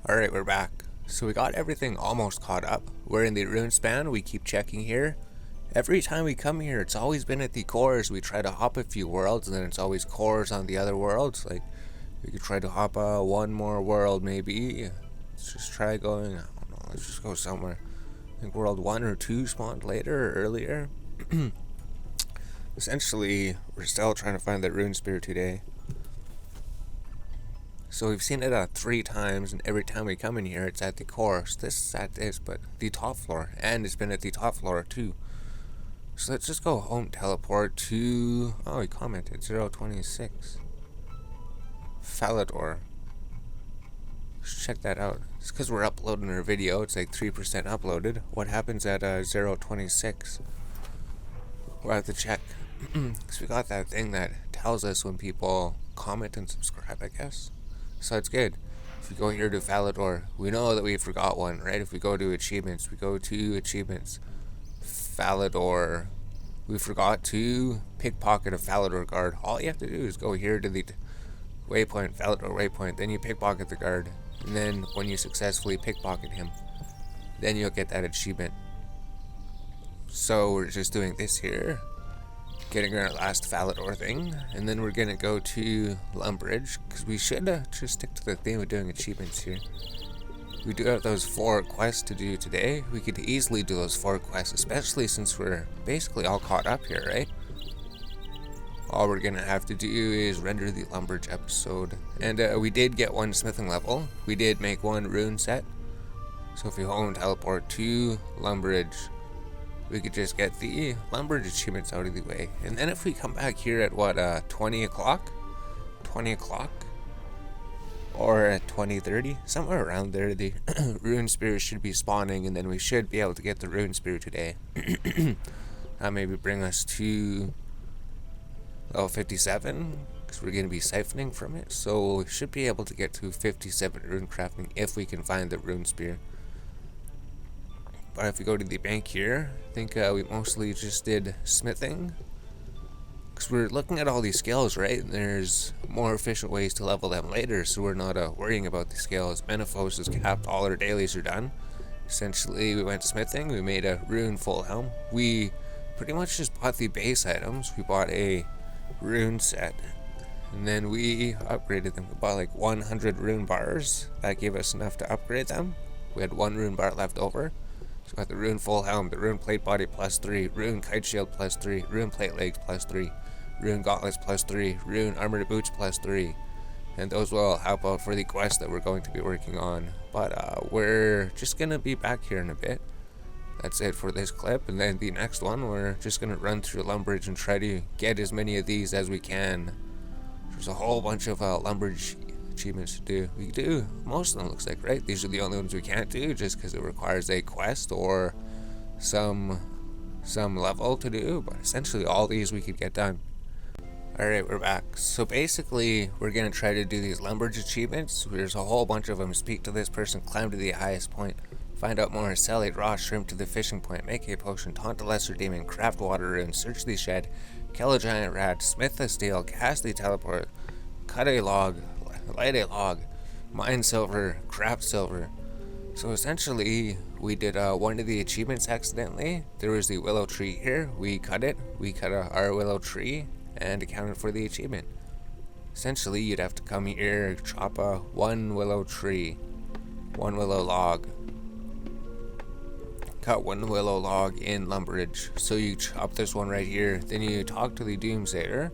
Alright, we're back. So we got everything almost caught up. We're in the rune span, we keep checking here. Every time we come here, it's always been at the cores. We try to hop a few worlds, and then it's always cores on the other worlds. Like, we could try to hop one more world, maybe. Let's just try going, I don't know, let's just go somewhere. I think world 1 or 2 spawned later or earlier. Essentially, we're still trying to find that rune spear today. So we've seen it 3 times, and every time we come in here, it's at the core. So this is at this, but the top floor, and it's been at the top floor too. So let's just go home, teleport to, oh, he commented, 026. Falador. Let's check that out. It's because we're uploading our video, it's like 3% uploaded. What happens at 026? We'll have to check. Because we got that thing that tells us when people comment and subscribe, I guess. So it's good. If we go here to Falador, we know that we forgot one, right? If we go to achievements, we go to achievements. Falador. We forgot to pickpocket a Falador guard. All you have to do is go here to the waypoint, Falador waypoint, then you pickpocket the guard. And then when you successfully pickpocket him, then you'll get that achievement. So we're just doing this here, getting our last Falador thing, and then we're gonna go to Lumbridge, because we should just stick to the theme of doing achievements here. We do have those 4 quests to do today. We could easily do those 4 quests, especially since we're basically all caught up here, right? All we're gonna have to do is render the Lumbridge episode. And we did get 1 smithing level. We did make 1 rune set. So if we home teleport to Lumbridge, we could just get the Lumbridge achievements out of the way. And then if we come back here at what, 20 o'clock? 20 o'clock? Or at 20:30? Somewhere around there, the rune spear should be spawning, and then we should be able to get the rune spear today. That maybe bring us to level 57, because we're going to be siphoning from it. So we should be able to get to 57 rune crafting if we can find the rune spear. But if we go to the bank here, I think we mostly just did smithing. Because we're looking at all these skills, right? And there's more efficient ways to level them later, so we're not worrying about the skills. Menaphos is capped, all our dailies are done. Essentially, we went smithing, we made a rune full helm. We pretty much just bought the base items. We bought a rune set, and then we upgraded them. We bought like 100 rune bars. That gave us enough to upgrade them. We had 1 rune bar left over. So we got the rune full helm, the rune plate body +3, rune kite shield +3, rune plate legs +3, rune gauntlets +3, rune armored boots +3, and those will help out for the quest that we're going to be working on. But we're just gonna be back here in a bit. That's it for this clip, and then the next one we're just gonna run through Lumbridge and try to get as many of these as we can. There's a whole bunch of Lumbridge achievements to do. We do most of them, looks like, right? These are the only ones we can't do just because it requires a quest or some level to do, but essentially all these we could get done. Alright, we're back. So basically we're gonna try to do these Lumbridge achievements. There's a whole bunch of them. Speak to this person, climb to the highest point, find out more, sell a raw shrimp to the fishing point, make a potion, taunt a lesser demon, craft water rune, search the shed, kill a giant rat, smith a steel, cast the teleport, cut a log, light a log, mine silver, craft silver. So essentially we did one of the achievements accidentally. There was the willow tree here, we cut it, our willow tree and accounted for the achievement. Essentially you'd have to come here, chop 1 willow tree, 1 willow log, cut 1 willow log in Lumbridge. So you chop this one right here, then you talk to the Doomsayer.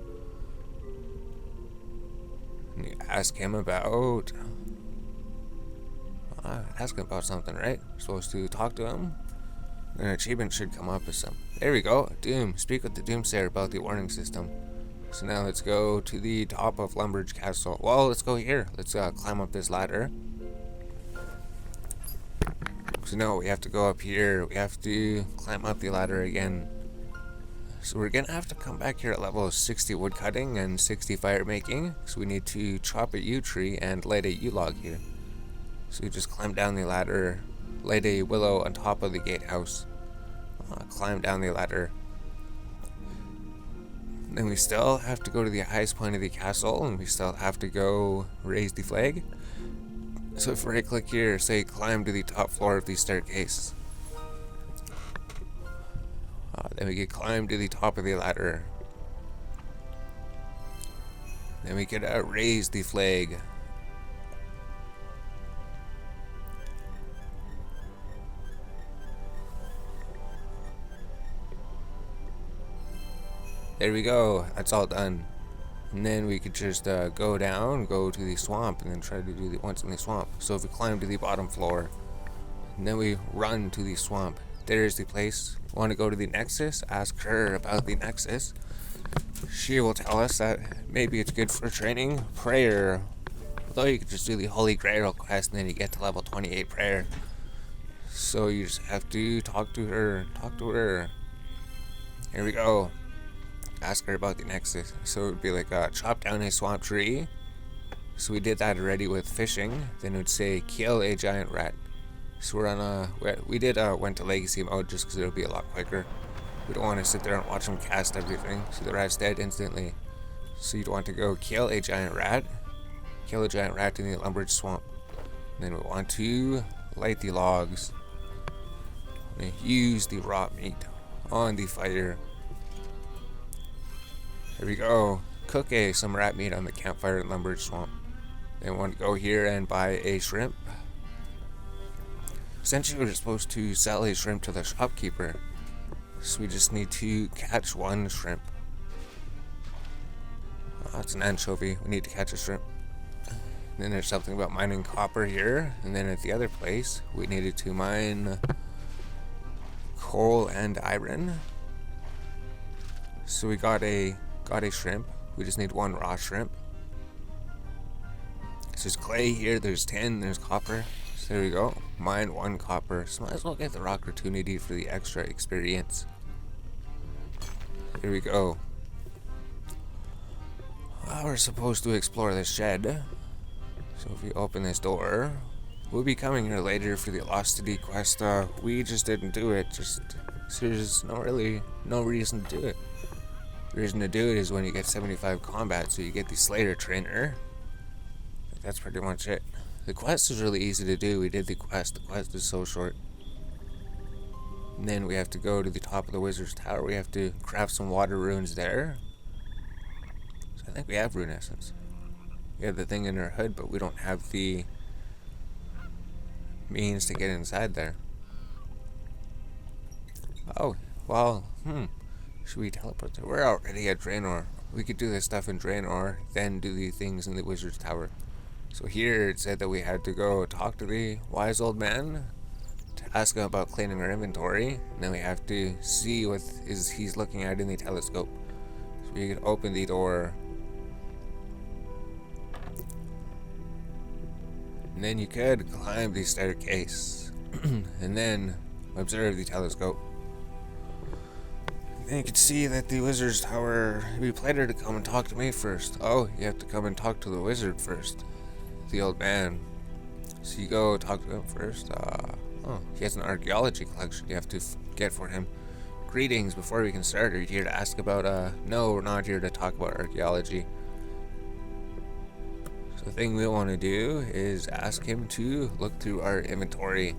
And you ask him about something, right? You're supposed to talk to him. An achievement should come up as some. There we go. Doom. Speak with the Doomsayer about the warning system. So now let's go to the top of Lumbridge Castle. Well, let's go here. Let's climb up this ladder. So now we have to go up here. We have to climb up the ladder again. So we're gonna have to come back here at level 60 wood cutting and 60 fire making. So we need to chop a yew tree and light a yew log here. So you just climb down the ladder, light a willow on top of the gatehouse, climb down the ladder. Then we still have to go to the highest point of the castle, and we still have to go raise the flag. So if we right click here, say climb to the top floor of the staircase. Then we could climb to the top of the ladder. Then we could raise the flag. There we go, that's all done. And then we could just go down, go to the swamp, and then try to do the ones in the swamp. So if we climb to the bottom floor, and then we run to the swamp, there's the place. Want to go to the Nexus? Ask her about the Nexus. She will tell us that maybe it's good for training prayer. Although you could just do the Holy Grail quest and then you get to level 28 prayer. So you just have to talk to her. Here we go. Ask her about the Nexus. So it would be like chop down a swamp tree. So we did that already with fishing. Then it would say kill a giant rat. So we're on went to legacy mode just because it'll be a lot quicker. We don't want to sit there and watch them cast everything. So the rat's dead instantly. So you'd want to go kill a giant rat. Kill a giant rat in the Lumbridge swamp. And then we want to light the logs. And use the raw meat on the fire. There we go. Cook some rat meat on the campfire in Lumbridge swamp. Then we want to go here and buy a shrimp. Essentially, we're supposed to sell a shrimp to the shopkeeper. So we just need to catch one shrimp. That's an anchovy. We need to catch a shrimp. And then there's something about mining copper here. And then at the other place, we needed to mine coal and iron. So we got a shrimp. We just need one raw shrimp. So there's clay here. There's tin. There's copper. So there we go. Mine one copper. So might as well get the rock opportunity for the extra experience. Here we go. We're supposed to explore the shed. So if we open this door, we'll be coming here later for the Lost City quest. We just didn't do it. So there's no reason to do it. The reason to do it is when you get 75 combat, so you get the Slayer trainer. That's pretty much it. The quest is really easy to do. We did the quest. The quest is so short. And then we have to go to the top of the Wizard's Tower. We have to craft some water runes there. So I think we have rune essence. We have the thing in our hood, but we don't have the means to get inside there. Oh, well, should we teleport there? We're already at Draenor. We could do this stuff in Draenor, then do the things in the Wizard's Tower. So here it said that we had to go talk to the wise old man to ask him about cleaning our inventory, and then we have to see what he's looking at in the telescope. So we could open the door, and then you could climb the staircase, and then observe the telescope. And you could see that the Wizard's Tower, it'd be better to come and talk to me first. Oh, you have to come and talk to the wizard first. The old man. So you go talk to him first. Oh, he has an archaeology collection you have to get for him. Greetings, before we can start, are you here to ask about, no, we're not here to talk about archaeology. So the thing we want to do is ask him to look through our inventory.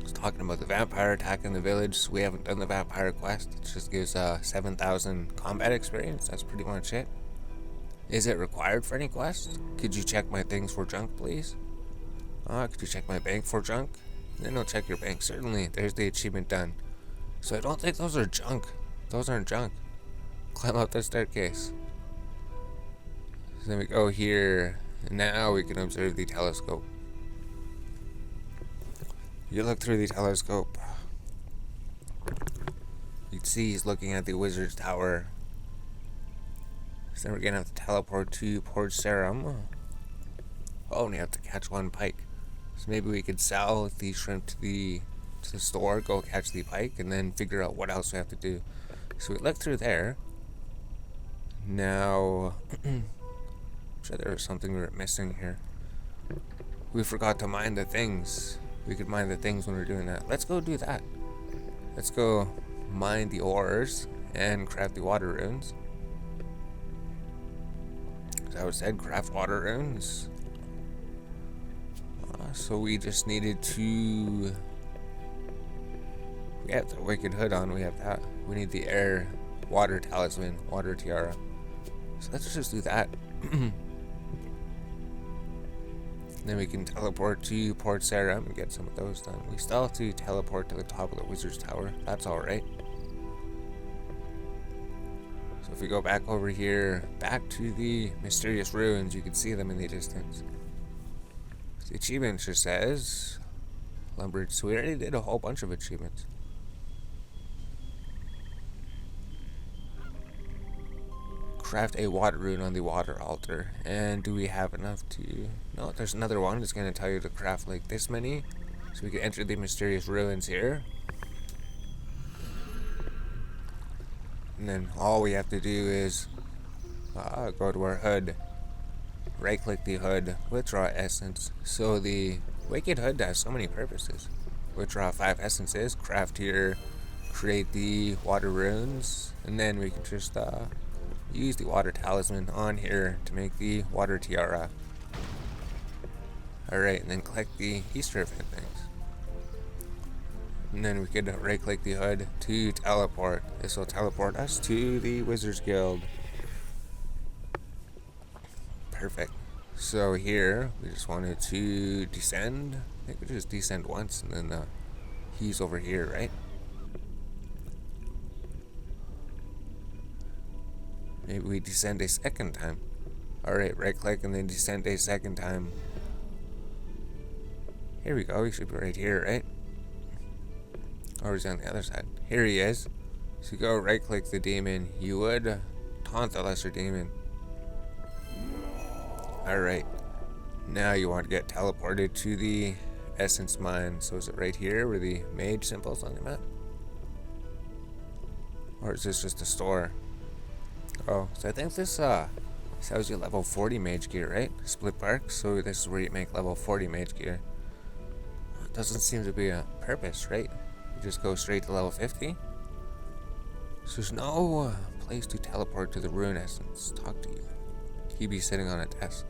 He's talking about the vampire attack in the village. So we haven't done the vampire quest. It just gives 7,000 combat experience. That's pretty much it. Is it required for any quest? Could you check my things for junk, please? Could you check my bank for junk? Then I'll check your bank. Certainly. There's the achievement done. So I don't think those are junk. Those aren't junk. Climb up the staircase. So then we go here. And now we can observe the telescope. You look through the telescope. You can see he's looking at the Wizard's Tower. So then we're gonna have to teleport to Port Sarum. Oh, and we have to catch one pike. So maybe we could sell the shrimp to the store, go catch the pike, and then figure out what else we have to do. So we look through there. Now, I'm sure there was something we were missing here. We forgot to mine the things. We could mine the things when we're doing that. Let's go do that. Let's go mine the ores and craft the water runes. As I said, craft water runes. So we just needed to... We have the Wicked Hood on, we have that. We need the Air Water Talisman, Water Tiara. So let's just do that. Then we can teleport to Port Sarum and get some of those done. We still have to teleport to the top of the Wizard's Tower. That's alright. So if we go back over here, back to the mysterious ruins, you can see them in the distance. The achievement just says Lumbridge. So we already did a whole bunch of achievements. Craft a water rune on the water altar. And do we have enough to... No, there's another one that's going to tell you to craft like this many. So we can enter the mysterious ruins here. And then all we have to do is go to our hood. Right click the hood. Withdraw essence. So the Wicked Hood has so many purposes. Withdraw 5 essences. Craft here. Create the water runes. And then we can just... use the water talisman on here to make the water tiara. Alright, and then click the Easter event things. And then we could right click the hood to teleport. This will teleport us to the Wizards Guild. Perfect. So here, we just wanted to descend. I think we just descend once and then he's over here, right? Maybe we descend a second time. Alright, right click and then descend a second time. Here we go, he should be right here, right? Or is he on the other side? Here he is. So you go right click the demon. You would taunt the lesser demon. Alright. Now you want to get teleported to the essence mine. So is it right here where the mage symbol's on the map? Or is this just a store? Oh, so I think this tells you level 40 mage gear, right? Split bark, so this is where you make level 40 mage gear. Doesn't seem to be a purpose, right? You just go straight to level 50. So there's no place to teleport to the rune essence. Talk to you. He'd be sitting on a desk.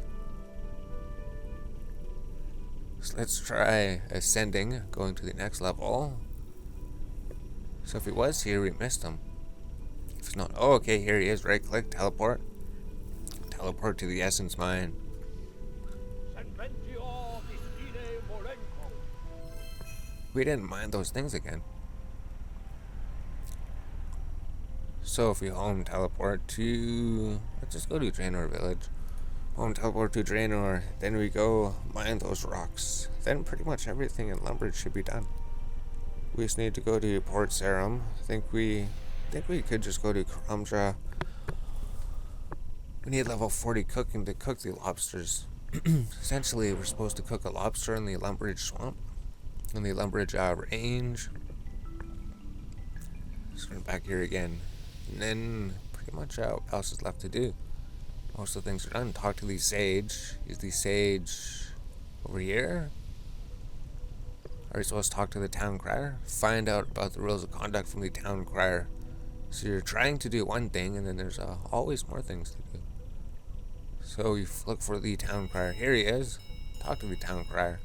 So let's try ascending, going to the next level. So if he was here, we missed him. If it's not, oh, okay, here he is. Right click, teleport. Teleport to the essence mine. We didn't mind those things again. So if we home teleport to... Let's just go to Draenor Village. Home teleport to Draenor. Then we go mine those rocks. Then pretty much everything in Lumbridge should be done. We just need to go to Port Sarum. I think we could just go to Karamja. We need level 40 cooking to cook the lobsters. Essentially, we're supposed to cook a lobster in the Lumbridge Swamp. In the Lumbridge Range. Just run back here again. And then, pretty much what else is left to do? Most of the things are done. Talk to the sage. Is the sage over here? Are we supposed to talk to the town crier? Find out about the rules of conduct from the town crier. So you're trying to do one thing, and then there's always more things to do. So you look for the town crier. Here he is. Talk to the town crier.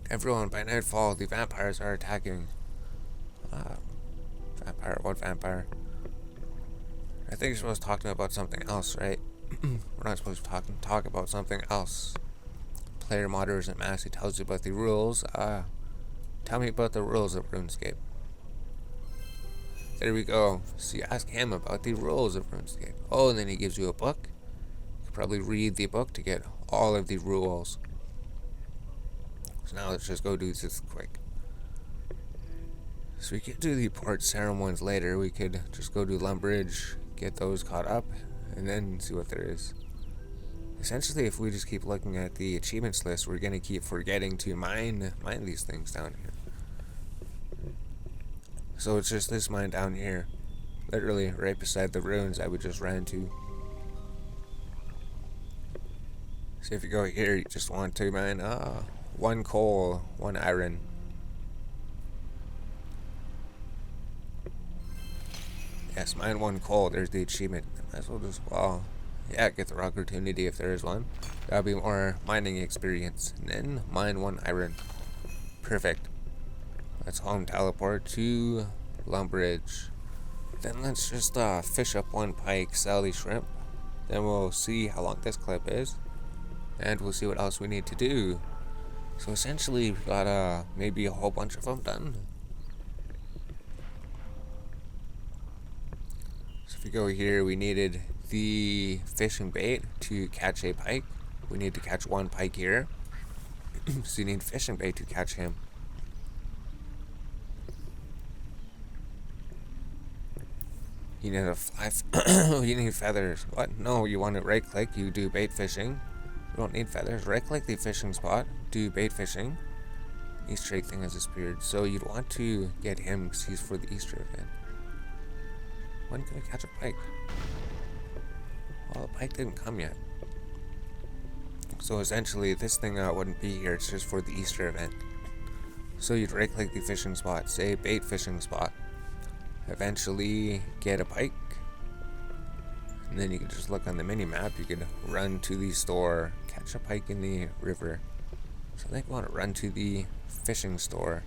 Everyone, by nightfall, the vampires are attacking. Vampire? What vampire? I think you're supposed to talk to him about something else, right? We're not supposed to talk about something else. Player moderators at mass, he tells you about the rules. Tell me about the rules of RuneScape. There we go. So you ask him about the rules of RuneScape. Oh, and then he gives you a book. You could probably read the book to get all of the rules. So now let's just go do this quick. So we could do the Port Sarum ones later. We could just go to Lumbridge, get those caught up, and then see what there is. Essentially, if we just keep looking at the achievements list, we're gonna keep forgetting to mine these things down here. So it's just this mine down here, literally right beside the ruins that we just ran to. So if you go here, you just want to mine 1 coal, 1 iron. Yes, mine 1 coal. There's the achievement. Might as well just, well, Yeah, get the opportunity if there is one. That'll be more mining experience. And then mine 1 iron. Perfect. Let's home teleport to Lumbridge. Then let's just fish up 1 pike, sell the shrimp. Then we'll see how long this clip is. And we'll see what else we need to do. So essentially, we got maybe a whole bunch of them done. So if we go here, we needed the fishing bait to catch a pike. We need to catch 1 pike here. So you need fishing bait to catch him. You need a fly. You need feathers. What? No, you want to right click. You do bait fishing. You don't need feathers. Right click the fishing spot. Do bait fishing. Easter egg thing has disappeared. So you'd want to get him because he's for the Easter event. When can I catch a pike? Well, the pike didn't come yet. So essentially, this thing wouldn't be here. It's just for the Easter event. So you'd right click the fishing spot. Say bait fishing spot. Eventually get a pike. And then you can just look on the mini map. You could run to the store, catch a pike in the river. So I think I want to run to the fishing store.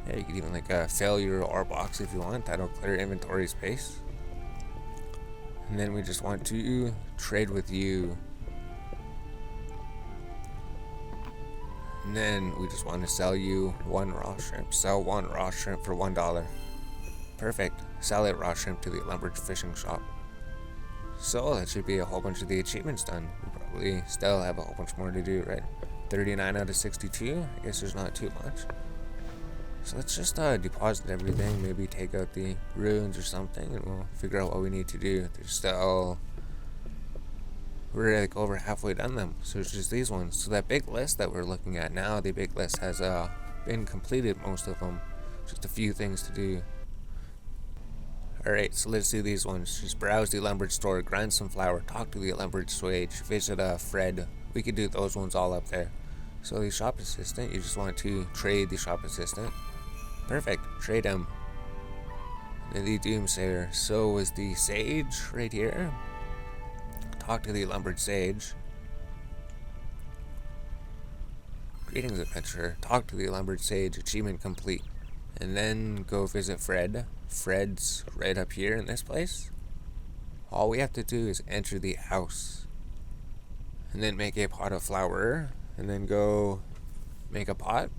Yeah, you could even like fill your ore box if you want. That'll clear inventory space. And then we just want to trade with you. And then we just want to sell you 1 raw shrimp. Sell 1 raw shrimp for $1. Perfect. Sell it raw shrimp to the Lumbridge fishing shop. So that should be a whole bunch of the achievements done. We probably still have a whole bunch more to do, right? 39 out of 62. I guess there's not too much. So let's just deposit everything. Maybe take out the runes or something, and we'll figure out what we need to do. There's still... We're like over halfway done them, so it's just these ones. So that big list that we're looking at now, the big list has been completed, most of them. Just a few things to do. Alright, so let's do these ones. Just browse the Lumbridge store, grind some flour, talk to the Lumbridge Sage, visit Fred. We could do those ones all up there. So the shop assistant, you just want to trade the shop assistant. Perfect, trade him. And the Doomsayer. So was the Sage right here. Talk to the Lumbridge Sage. Greetings, adventurer. Talk to the Lumbridge Sage. Achievement complete. And then go visit Fred. Fred's right up here in this place. All we have to do is enter the house. And then make a pot of flour. And then go make a pot.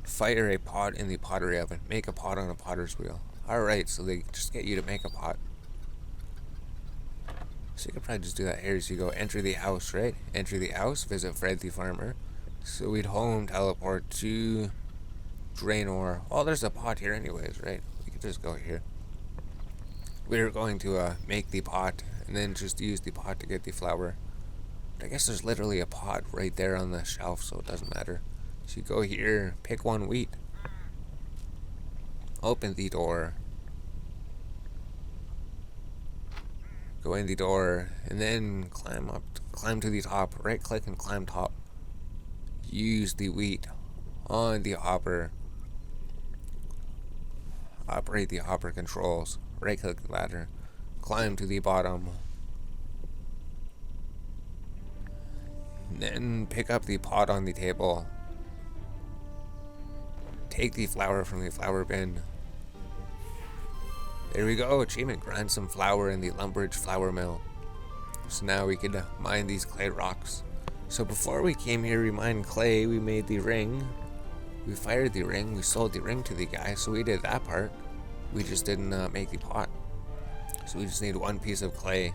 Fire a pot in the pottery oven. Make a pot on a potter's wheel. Alright, so they just get you to make a pot. So you could probably just do that here. So you go enter the house, right? Enter the house, visit Fred the farmer. So we'd home teleport to Draenor. Oh, there's a pot here anyways, right? We could just go here. We're going to make the pot and then just use the pot to get the flour. But I guess there's literally a pot right there on the shelf, so it doesn't matter. So you go here, pick 1 wheat. Open the door. Go in the door and then climb to the top. Right click and climb top. Use the wheat on the hopper. Operate the hopper controls. Right click the ladder. Climb to the bottom. Then pick up the pot on the table. Take the flour from the flour bin. There we go, achievement, grind some flour in the Lumbridge flour mill. So now we could mine these clay rocks. So before we came here, we mined clay, we made the ring. We fired the ring, we sold the ring to the guy, so we did that part. We just didn't make the pot. So we just need 1 piece of clay.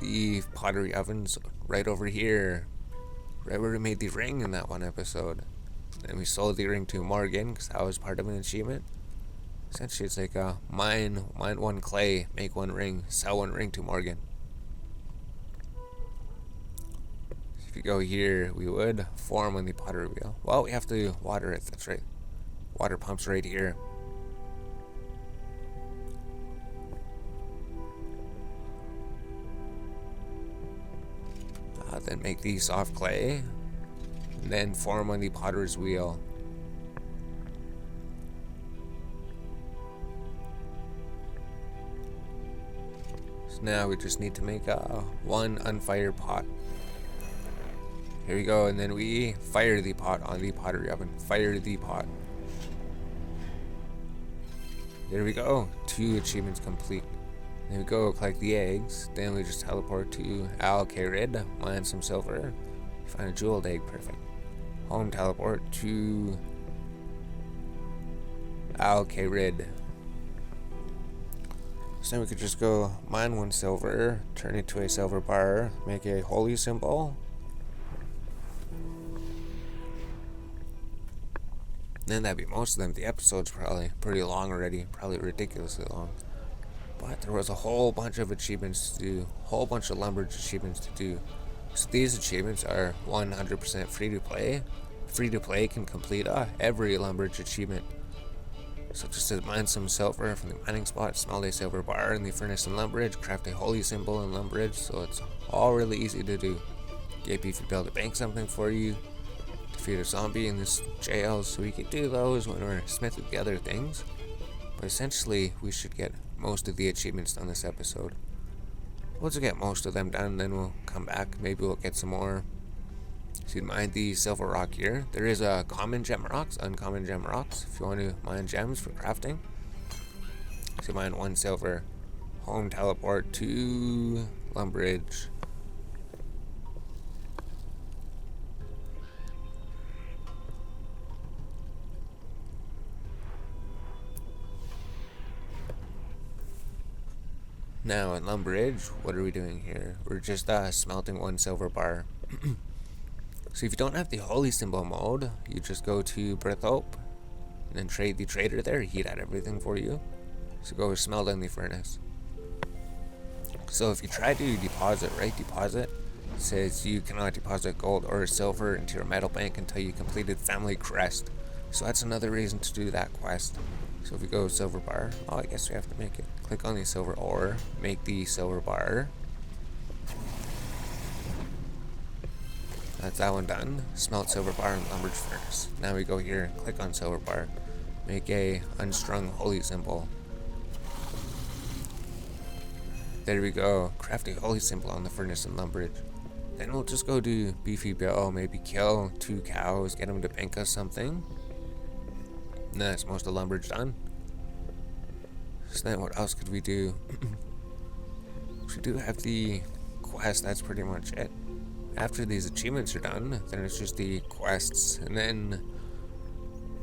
The pottery oven's right over here. Right where we made the ring in that one episode. Then we sold the ring to Morgan, because that was part of an achievement. Essentially, it's like mine 1 clay, make 1 ring, sell 1 ring to Morgan. If you go here, we would form on the pottery wheel. Well, we have to water it, that's right. Water pump's right here. Then make the soft clay. And and then form on the potter's wheel. So now we just need to make one unfired pot. Here we go, and then we fire the pot on the pottery oven. Fire the pot. There we go. 2 achievements complete. There we go, collect the eggs. Then we just teleport to Al-Kharid, mine some silver. Find a jeweled egg, perfect. Home teleport to Al-Kharid. So then we could just go mine 1 silver, turn it to a silver bar, make a holy symbol. Then that'd be most of them. The episode's probably pretty long already, probably ridiculously long. But there was a whole bunch of achievements to do, whole bunch of Lumbridge achievements to do. So these achievements are 100% free to play. Free to play can complete every Lumbridge achievement. So just to mine some silver from the mining spot, smelt a silver bar in the furnace in Lumbridge, craft a holy symbol in Lumbridge, so it's all really easy to do. Get beefy bill to bank something for you, defeat a zombie in this jail, so we can do those when we're smithing the other things. But essentially, we should get most of the achievements done this episode. Once we get most of them done, then we'll come back, maybe we'll get some more. So you mine the silver rock here. There is a common gem rocks, uncommon gem rocks, if you want to mine gems for crafting. So you mine 1 silver. Home teleport to Lumbridge. Now in Lumbridge, what are we doing here? We're just smelting 1 silver bar. So if you don't have the holy symbol mode, you just go to Berthope and then trade the trader there. He'd add everything for you. So go smelt in the furnace. So if you try to deposit, deposit, it says you cannot deposit gold or silver into your metal bank until you completed family crest. So that's another reason to do that quest. So if we go silver bar, I guess we have to make it. Click on the silver ore, make the silver bar. That's that one done. Smelt silver bar in Lumbridge furnace. Now we go here, click on silver bar, make a unstrung holy symbol. There we go. Craft a holy symbol on the furnace in Lumbridge. Then we'll just go to Beefy Bill, maybe kill 2 cows, get them to bank us something. And that's most of Lumbridge done. So then what else could we do? We do have the quest, that's pretty much it. After these achievements are done, then it's just the quests, and then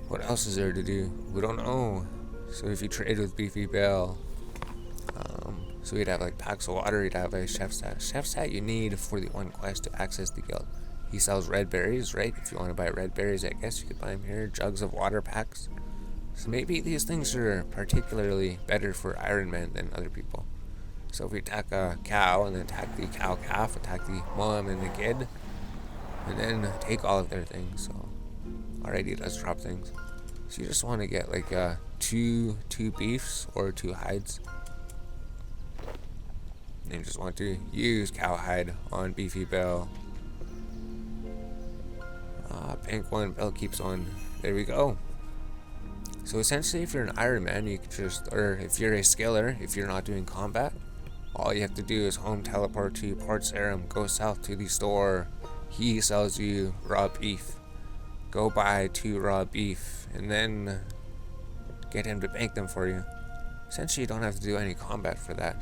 what else is there to do? We don't know. So if you trade with Beefy Bill, so we'd have like packs of water, you'd have a chef's hat. Chef's hat you need for the 1 quest to access the guild. He sells red berries, right? If you want to buy red berries, I guess you could buy them here. Jugs of water packs. So maybe these things are particularly better for Iron Man than other people. So if we attack a cow and then attack the cow calf, attack the mom and the kid, and then take all of their things. So already it does drop things. So you just want to get like two beefs or 2 hides. And you just want to use cowhide on Beefy Bill. Bank 1, Bill keeps 1. There we go. So essentially, if you're an Iron Man, you could just, or if you're a skiller, if you're not doing combat, all you have to do is home teleport to Port Sarum, go south to the store. He sells you raw beef. Go buy 2 raw beef, and then get him to bank them for you. Essentially, you don't have to do any combat for that.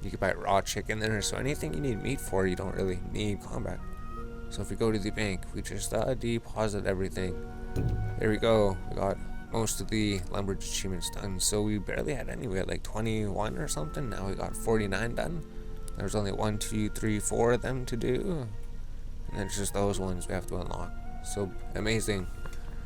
You could buy raw chicken there, so anything you need meat for, you don't really need combat. So if we go to the bank, we just deposit everything. There we go. We got most of the Lumbridge achievements done. So we barely had any. We had like 21 or something. Now we got 49 done. There's only 1, 2, 3, 4 of them to do. And then it's just those ones we have to unlock. So amazing.